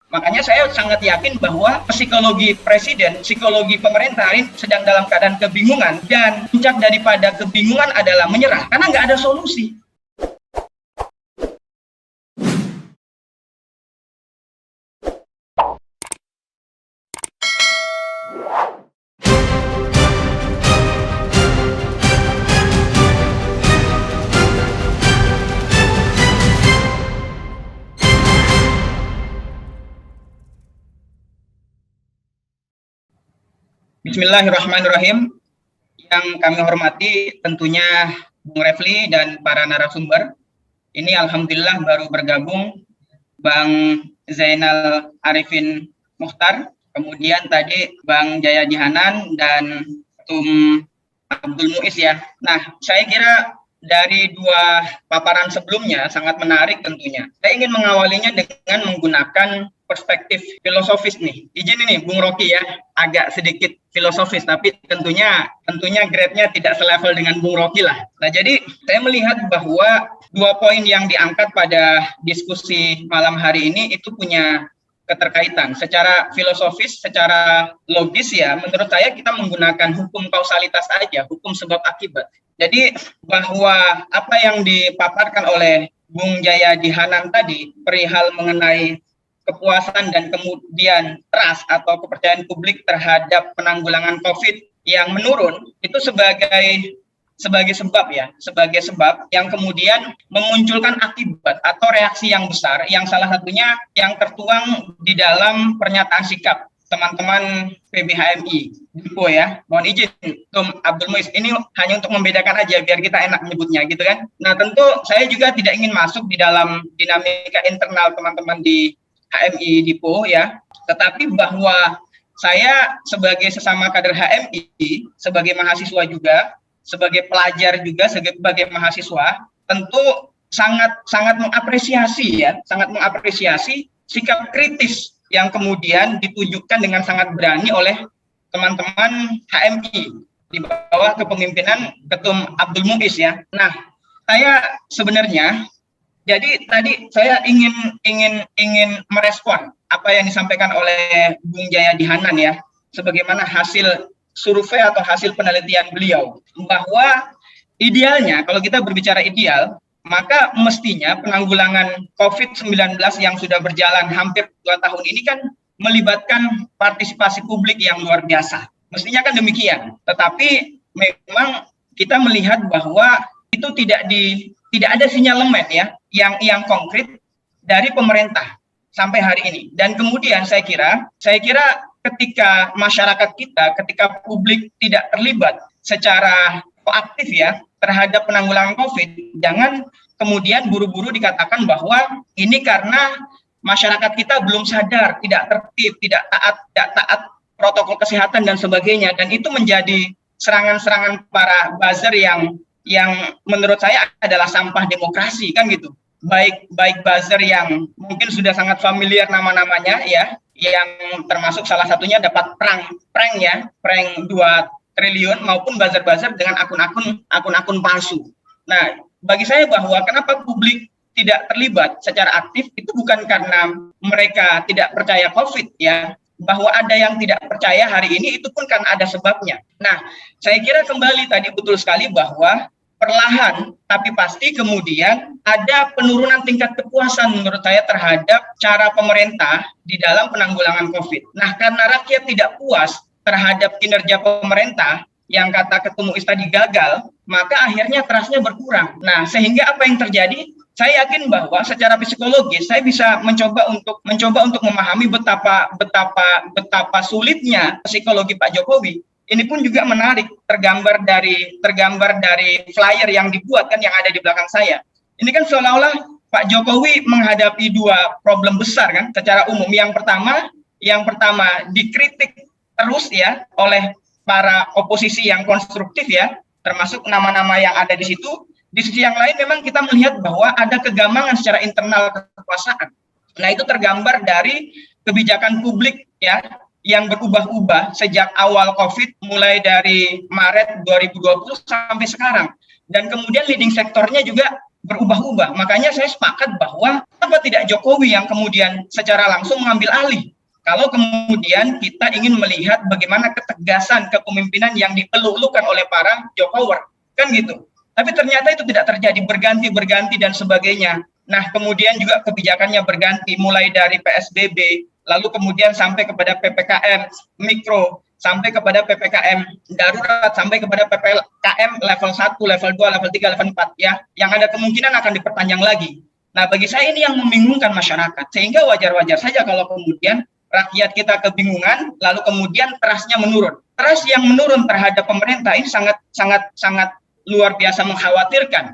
Makanya saya sangat yakin bahwa psikologi presiden, psikologi pemerintah ini sedang dalam keadaan kebingungan, dan puncak daripada kebingungan adalah menyerah karena nggak ada solusi. Bismillahirrahmanirrahim. Yang kami hormati tentunya Bung Refli dan para narasumber. Ini alhamdulillah baru bergabung Bang Zainal Arifin Mukhtar, kemudian tadi Bang Jayadi Hanan dan Ketum Abdul Muiz ya. Nah, saya kira dari dua paparan sebelumnya sangat menarik tentunya. Saya ingin mengawalinya dengan menggunakan perspektif filosofis nih. Izin ini Bung Rocky ya, agak sedikit filosofis, tapi tentunya grade-nya tidak selevel dengan Bung Rocky lah. Nah, jadi saya melihat bahwa dua poin yang diangkat pada diskusi malam hari ini itu punya keterkaitan. Secara filosofis, secara logis ya, menurut saya kita menggunakan hukum kausalitas aja, hukum sebab akibat. Jadi bahwa apa yang dipaparkan oleh Bung Jayadi Hanan tadi, perihal mengenai kepuasan dan kemudian trust atau kepercayaan publik terhadap penanggulangan COVID yang menurun, itu sebagai sebab ya, sebagai sebab yang kemudian memunculkan akibat atau reaksi yang besar, yang salah satunya yang tertuang di dalam pernyataan sikap teman-teman PBHMI Dipo ya. Mohon izin Ketum Abdul Muiz, ini hanya untuk membedakan aja biar kita enak menyebutnya gitu kan. Nah, tentu saya juga tidak ingin masuk di dalam dinamika internal teman-teman di HMI Dipo ya, tetapi bahwa saya sebagai sesama kader HMI, sebagai mahasiswa juga, sebagai pelajar juga, sebagai mahasiswa, tentu sangat mengapresiasi ya, sangat mengapresiasi sikap kritis yang kemudian ditunjukkan dengan sangat berani oleh teman-teman HMI di bawah kepemimpinan Ketum Abdul Muiz ya. Nah, saya sebenarnya jadi tadi saya ingin merespon apa yang disampaikan oleh Bung Jayadi Hanan ya, sebagaimana hasil survei atau hasil penelitian beliau, bahwa idealnya kalau kita berbicara ideal, maka mestinya penanggulangan COVID-19 yang sudah berjalan hampir 2 tahun ini kan melibatkan partisipasi publik yang luar biasa. Mestinya kan demikian. Tetapi memang kita melihat bahwa itu tidak ada sinyalemen ya yang konkret dari pemerintah sampai hari ini. Dan kemudian saya kira ketika masyarakat kita, ketika publik tidak terlibat secara proaktif ya terhadap penanggulangan COVID, jangan kemudian buru-buru dikatakan bahwa ini karena masyarakat kita belum sadar, tidak tertib, tidak taat protokol kesehatan dan sebagainya, dan itu menjadi serangan-serangan para buzzer yang menurut saya adalah sampah demokrasi kan gitu. Baik buzzer yang mungkin sudah sangat familiar nama-namanya ya, yang termasuk salah satunya dapat prank 2 triliun, maupun buzzer-buzzer dengan akun-akun palsu. Nah, bagi saya bahwa kenapa publik tidak terlibat secara aktif itu bukan karena mereka tidak percaya COVID ya, bahwa ada yang tidak percaya hari ini itu pun karena ada sebabnya. Nah, saya kira kembali tadi betul sekali bahwa perlahan tapi pasti kemudian ada penurunan tingkat kepuasan menurut saya terhadap cara pemerintah di dalam penanggulangan COVID. Nah, karena rakyat tidak puas terhadap kinerja pemerintah yang kata Ketum Muiz tadi gagal, maka akhirnya trust-nya berkurang. Nah, sehingga apa yang terjadi? Saya yakin bahwa secara psikologis saya bisa mencoba untuk memahami betapa sulitnya psikologi Pak Jokowi. Ini pun juga menarik, tergambar dari flyer yang dibuat kan, yang ada di belakang saya. Ini kan seolah-olah Pak Jokowi menghadapi 2 problem besar kan secara umum. Yang pertama dikritik terus ya oleh para oposisi yang konstruktif ya, termasuk nama-nama yang ada di situ. Di sisi yang lain memang kita melihat bahwa ada kegamangan secara internal kekuasaan. Nah, itu tergambar dari kebijakan publik ya yang berubah-ubah sejak awal COVID, mulai dari Maret 2020 sampai sekarang. Dan kemudian leading sektornya juga berubah-ubah. Makanya saya sepakat bahwa kenapa tidak Jokowi yang kemudian secara langsung mengambil alih. Kalau kemudian kita ingin melihat bagaimana ketegasan kepemimpinan yang dieluk-elukan oleh para Jokower, kan gitu. Tapi ternyata itu tidak terjadi, berganti dan sebagainya. Nah, kemudian juga kebijakannya berganti, mulai dari PSBB, lalu kemudian sampai kepada PPKM mikro, sampai kepada PPKM darurat, sampai kepada PPKM level 1, level 2, level 3, level 4, ya, yang ada kemungkinan akan diperpanjang lagi. Nah, bagi saya ini yang membingungkan masyarakat, sehingga wajar-wajar saja kalau kemudian rakyat kita kebingungan, lalu kemudian trust-nya menurun. Trust yang menurun terhadap pemerintah ini sangat luar biasa mengkhawatirkan,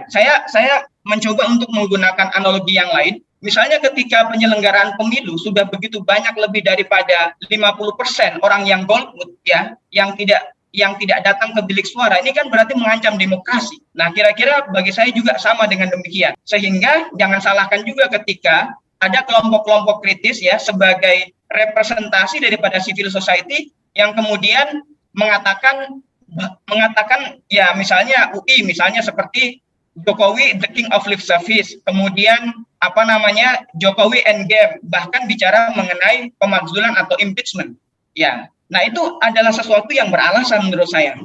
Saya mencoba untuk menggunakan analogi yang lain. Misalnya ketika penyelenggaraan pemilu sudah begitu banyak, lebih daripada 50% orang yang golput, ya, yang tidak datang ke bilik suara, ini kan berarti mengancam demokrasi. Nah, kira-kira bagi saya juga sama dengan demikian. Sehingga jangan salahkan juga ketika ada kelompok-kelompok kritis, ya, sebagai representasi daripada civil society yang kemudian mengatakan ya, misalnya UI, misalnya seperti Jokowi the king of lip service, kemudian Jokowi endgame, bahkan bicara mengenai pemakzulan atau impeachment, ya. Nah, itu adalah sesuatu yang beralasan menurut saya.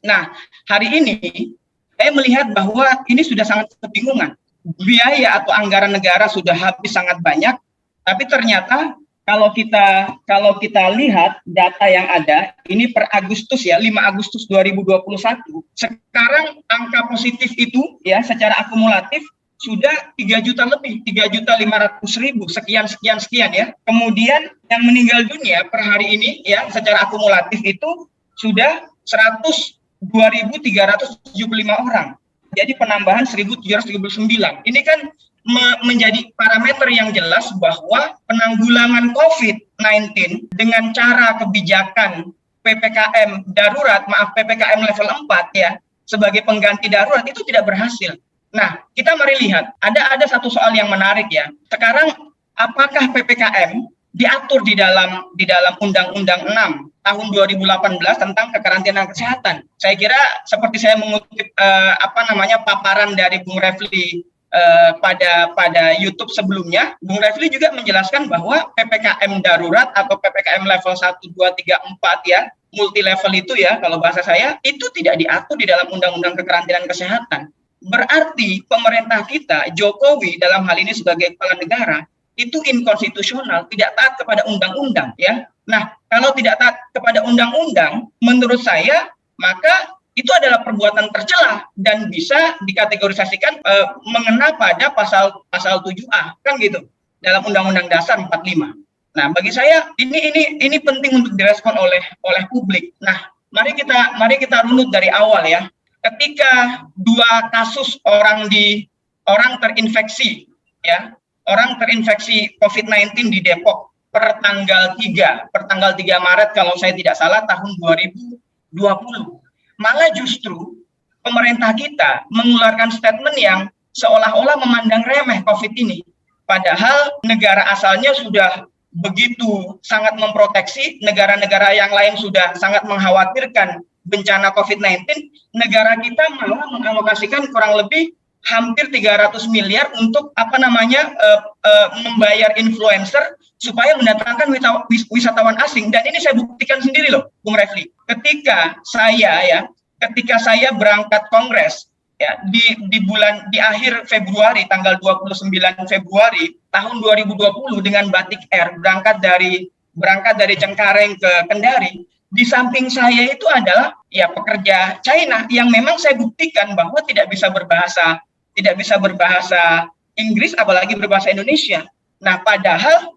Nah, hari ini saya melihat bahwa ini sudah sangat kebingungan. Biaya atau anggaran negara sudah habis sangat banyak, tapi ternyata kalau kita lihat data yang ada, ini per Agustus, ya, 5 Agustus 2021, sekarang angka positif itu, ya, secara akumulatif sudah 3 juta lebih, 3.500.000, sekian, ya. Kemudian yang meninggal dunia per hari ini, ya, secara akumulatif itu sudah 102.375 orang. Jadi penambahan 1.739. Ini kan menjadi parameter yang jelas bahwa penanggulangan COVID-19 dengan cara kebijakan PPKM darurat, PPKM level 4, ya, sebagai pengganti darurat itu tidak berhasil. Nah, kita mari lihat, ada satu soal yang menarik, ya. Sekarang apakah PPKM diatur di dalam Undang-Undang 6 tahun 2018 tentang kekarantinaan kesehatan? Saya kira seperti saya mengutip paparan dari Bung Refli pada YouTube sebelumnya, Bung Refli juga menjelaskan bahwa PPKM darurat atau PPKM level 1, 2, 3, 4, ya, multi level itu, ya, kalau bahasa saya, itu tidak diatur di dalam Undang-Undang Kekarantinaan Kesehatan. Berarti pemerintah kita, Jokowi dalam hal ini sebagai kepala negara, itu inkonstitusional, tidak taat kepada undang-undang, ya. Nah, kalau tidak taat kepada undang-undang, menurut saya, maka itu adalah perbuatan tercela dan bisa dikategorisasikan mengena pada pasal 7A, kan gitu, dalam Undang-Undang Dasar 45. Nah, bagi saya ini penting untuk direspon oleh publik. Nah, mari kita runut dari awal, ya. Ketika 2 kasus orang terinfeksi, ya, orang terinfeksi COVID-19 di Depok per tanggal 3 Maret kalau saya tidak salah tahun 2020. Malah justru pemerintah kita mengeluarkan statement yang seolah-olah memandang remeh COVID ini. Padahal negara asalnya sudah begitu sangat memproteksi, negara-negara yang lain sudah sangat mengkhawatirkan bencana COVID-19, negara kita malah mengalokasikan kurang lebih hampir 300 miliar untuk membayar influencer supaya mendatangkan wisatawan asing. Dan ini saya buktikan sendiri loh, Bung Refli. Ketika saya berangkat kongres, ya, di akhir Februari, tanggal 29 Februari tahun 2020 dengan Batik Air berangkat dari Cengkareng ke Kendari. Di samping saya itu adalah, ya, pekerja China yang memang saya buktikan bahwa tidak bisa berbahasa Inggris, apalagi berbahasa Indonesia. Nah, padahal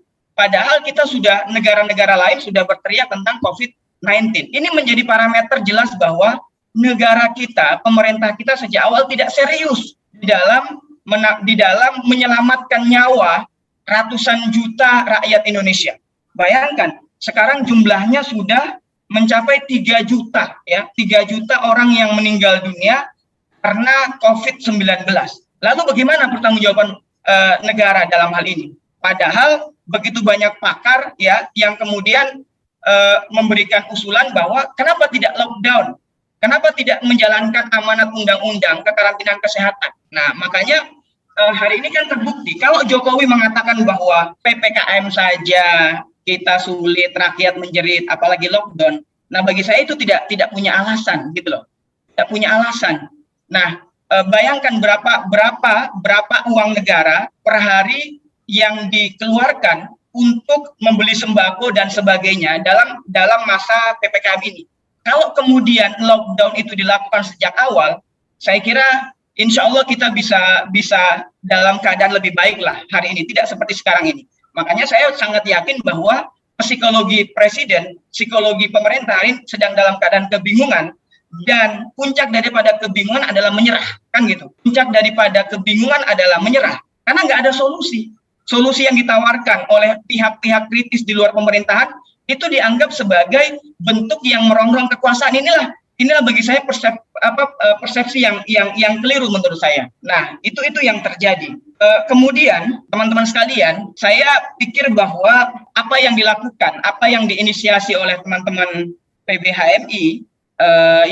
kita sudah, negara-negara lain sudah berteriak tentang COVID-19. Ini menjadi parameter jelas bahwa negara kita, pemerintah kita sejak awal tidak serius di dalam menyelamatkan nyawa ratusan juta rakyat Indonesia. Bayangkan, sekarang jumlahnya sudah mencapai 3 juta, ya, 3 juta orang yang meninggal dunia karena COVID-19. Lalu bagaimana pertanggungjawaban negara dalam hal ini? Padahal begitu banyak pakar, ya, yang kemudian memberikan usulan bahwa kenapa tidak lockdown? Kenapa tidak menjalankan amanat undang-undang kekarantinaan kesehatan? Nah, makanya hari ini kan terbukti kalau Jokowi mengatakan bahwa PPKM saja kita sulit, rakyat menjerit, apalagi lockdown. Nah, bagi saya itu tidak punya alasan gitu loh. Tidak punya alasan. Nah, bayangkan berapa uang negara per hari yang dikeluarkan untuk membeli sembako dan sebagainya dalam masa PPKM ini. Kalau kemudian lockdown itu dilakukan sejak awal, saya kira insya Allah kita bisa dalam keadaan lebih baik lah hari ini, tidak seperti sekarang ini. Makanya saya sangat yakin bahwa psikologi presiden, psikologi pemerintah ini sedang dalam keadaan kebingungan, dan puncak daripada kebingungan adalah menyerah, kan gitu. Puncak daripada kebingungan adalah menyerah, karena nggak ada solusi. Solusi yang ditawarkan oleh pihak-pihak kritis di luar pemerintahan itu dianggap sebagai bentuk yang merongrong kekuasaan. Inilah bagi saya persepsi yang keliru menurut saya. Nah, itu yang terjadi. Kemudian teman-teman sekalian, saya pikir bahwa apa yang dilakukan, apa yang diinisiasi oleh teman-teman PBHMI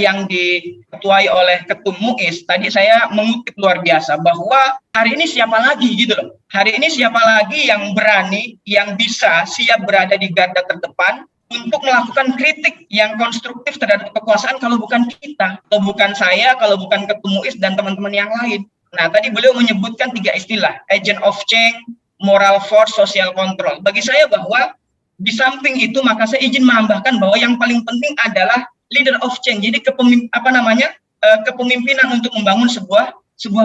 yang diketuai oleh Ketum MUIS, tadi saya mengutip luar biasa bahwa hari ini siapa lagi gitu loh. Hari ini siapa lagi yang berani, yang bisa siap berada di garda terdepan untuk melakukan kritik yang konstruktif terhadap kekuasaan kalau bukan kita, kalau bukan saya, kalau bukan Ketum MUIS dan teman-teman yang lain. Nah, tadi beliau menyebutkan 3 istilah, agent of change, moral force, social control. Bagi saya bahwa di samping itu maka saya izin menambahkan bahwa yang paling penting adalah leader of change. Jadi kepemimpinan untuk membangun sebuah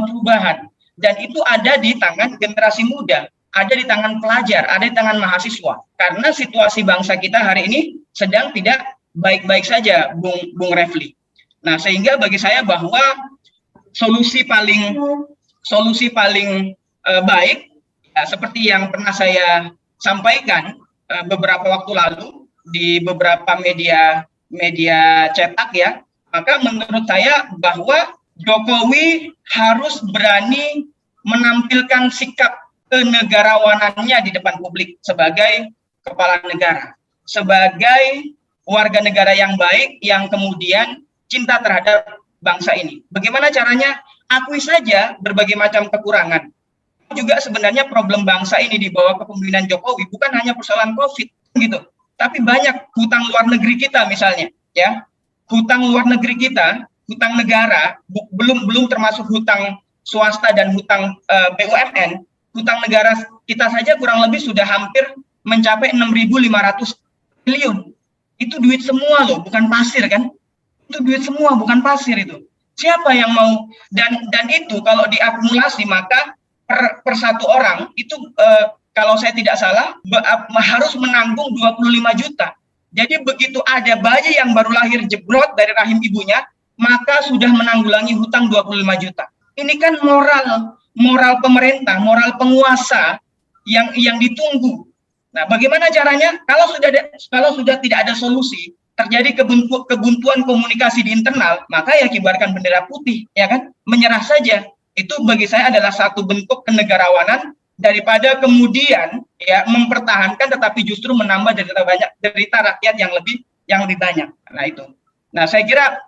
perubahan. Dan itu ada di tangan generasi muda, ada di tangan pelajar, ada di tangan mahasiswa. Karena situasi bangsa kita hari ini sedang tidak baik-baik saja, Bung Refli. Nah, sehingga bagi saya bahwa solusi paling baik ya, seperti yang pernah saya sampaikan beberapa waktu lalu di beberapa media cetak ya, maka menurut saya bahwa Jokowi harus berani menampilkan sikap kenegarawanannya di depan publik sebagai kepala negara, sebagai warga negara yang baik yang kemudian cinta terhadap bangsa ini. Bagaimana caranya? Akui saja berbagai macam kekurangan. Juga sebenarnya problem bangsa ini di bawah kepemimpinan Jokowi bukan hanya persoalan COVID gitu, tapi banyak hutang luar negeri kita misalnya, ya. Hutang luar negeri kita, hutang negara, belum termasuk hutang swasta dan hutang BUMN, hutang negara kita saja kurang lebih sudah hampir mencapai 6.500 triliun. Itu duit semua loh, bukan pasir kan? Itu duit semua, bukan pasir itu. Siapa yang mau? Dan itu kalau diakumulasi maka per satu orang itu kalau saya tidak salah harus menanggung 25 juta. Jadi begitu ada bayi yang baru lahir jebrot dari rahim ibunya, maka sudah menanggulangi hutang 25 juta. Ini kan moral pemerintah, moral penguasa yang ditunggu. Nah, bagaimana caranya? Kalau sudah tidak ada solusi, terjadi kebuntuan komunikasi di internal, maka ya kibarkan bendera putih, ya kan? Menyerah saja. Itu bagi saya adalah satu bentuk kenegarawanan daripada kemudian ya mempertahankan tetapi justru menambah derita rakyat yang lebih banyak. Nah, itu. Nah, saya kira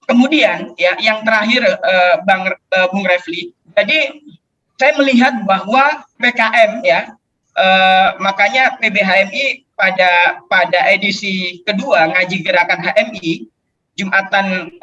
kemudian ya yang terakhir Bung Refli. Jadi saya melihat bahwa PKM ya makanya PBHMI pada edisi kedua ngaji gerakan HMI Jumatan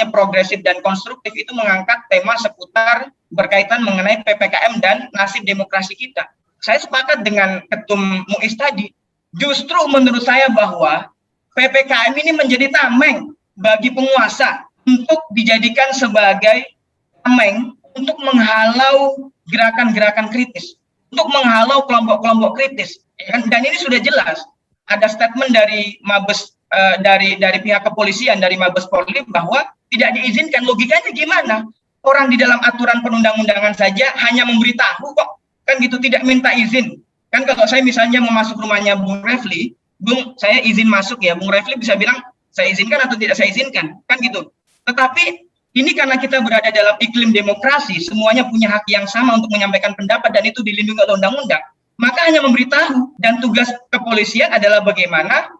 progresif dan konstruktif itu mengangkat tema seputar berkaitan mengenai PPKM dan nasib demokrasi kita. Saya sepakat dengan Ketum MUIS tadi. Justru menurut saya bahwa PPKM ini menjadi tameng bagi penguasa untuk dijadikan sebagai tameng untuk menghalau gerakan-gerakan kritis, untuk menghalau kelompok-kelompok kritis. Dan ini sudah jelas. Ada statement dari Mabes dari pihak kepolisian, dari Mabes Polri bahwa tidak diizinkan. Logikanya gimana? Orang di dalam aturan perundang-undangan saja hanya memberitahu kok, kan gitu, tidak minta izin. Kan kalau saya misalnya mau masuk rumahnya Bung Refli, saya izin masuk ya, Bung Refli bisa bilang saya izinkan atau tidak saya izinkan, kan gitu. Tetapi ini karena kita berada dalam iklim demokrasi, semuanya punya hak yang sama untuk menyampaikan pendapat dan itu dilindungi oleh undang-undang, maka hanya memberitahu. Dan tugas kepolisian adalah bagaimana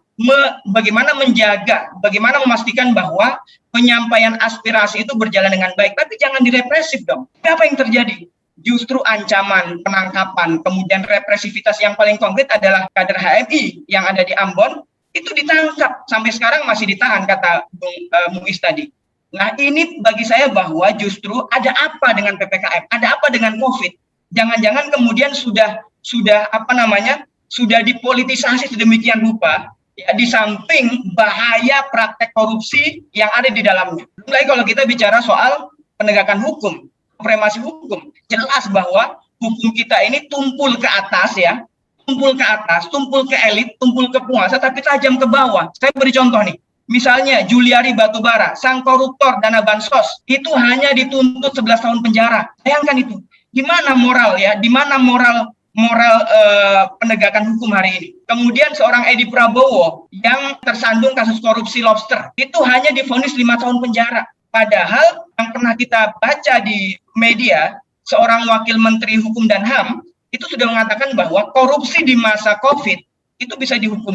bagaimana menjaga, bagaimana memastikan bahwa penyampaian aspirasi itu berjalan dengan baik, tapi jangan direpresif dong. Apa yang terjadi? Justru ancaman, penangkapan, kemudian represivitas yang paling konkret adalah kader HMI yang ada di Ambon, itu ditangkap, sampai sekarang masih ditahan, kata Bung Muiz tadi. Nah, ini bagi saya bahwa justru ada apa dengan PPKM, ada apa dengan COVID. Jangan-jangan kemudian sudah dipolitisasi sedemikian rupa, ya, di samping bahaya praktek korupsi yang ada di dalamnya. Mulai kalau kita bicara soal penegakan hukum, supremasi hukum, jelas bahwa hukum kita ini tumpul ke atas, ya, tumpul ke atas, tumpul ke elit, tumpul ke penguasa, tapi tajam ke bawah. Saya beri contoh nih, misalnya Juliari Batubara, sang koruptor dana bansos, itu hanya dituntut 11 tahun penjara. Bayangkan itu, di mana moral, ya, di mana moral penegakan hukum hari ini. Kemudian seorang Edi Prabowo yang tersandung kasus korupsi lobster, itu hanya divonis 5 tahun penjara. Padahal yang pernah kita baca di media, seorang wakil Menteri Hukum dan HAM itu sudah mengatakan bahwa korupsi di masa COVID itu bisa dihukum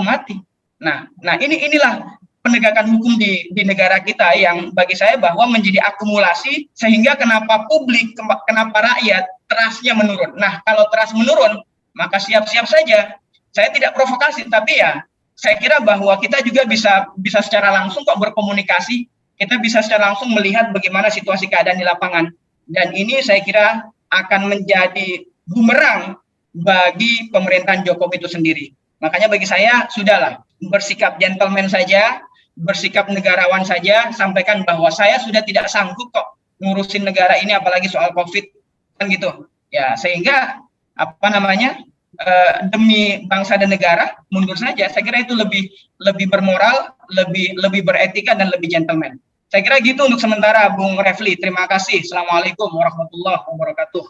mati. Nah, inilah penegakan hukum di negara kita yang bagi saya bahwa menjadi akumulasi, sehingga kenapa publik, kenapa rakyat trust-nya menurun. Nah, kalau trust menurun, maka siap-siap saja. Saya tidak provokasi, tapi ya saya kira bahwa kita juga bisa secara langsung kok berkomunikasi. Kita bisa secara langsung melihat bagaimana situasi keadaan di lapangan. Dan ini saya kira akan menjadi bumerang bagi pemerintahan Jokowi itu sendiri. Makanya bagi saya, sudahlah, bersikap gentleman saja, bersikap negarawan saja, sampaikan bahwa saya sudah tidak sanggup kok ngurusin negara ini, apalagi soal COVID, kan gitu. Ya, sehingga, demi bangsa dan negara, mundur saja. Saya kira itu lebih bermoral, lebih beretika, dan lebih gentleman. Saya kira gitu untuk sementara, Bung Refli. Terima kasih. Assalamualaikum warahmatullahi wabarakatuh.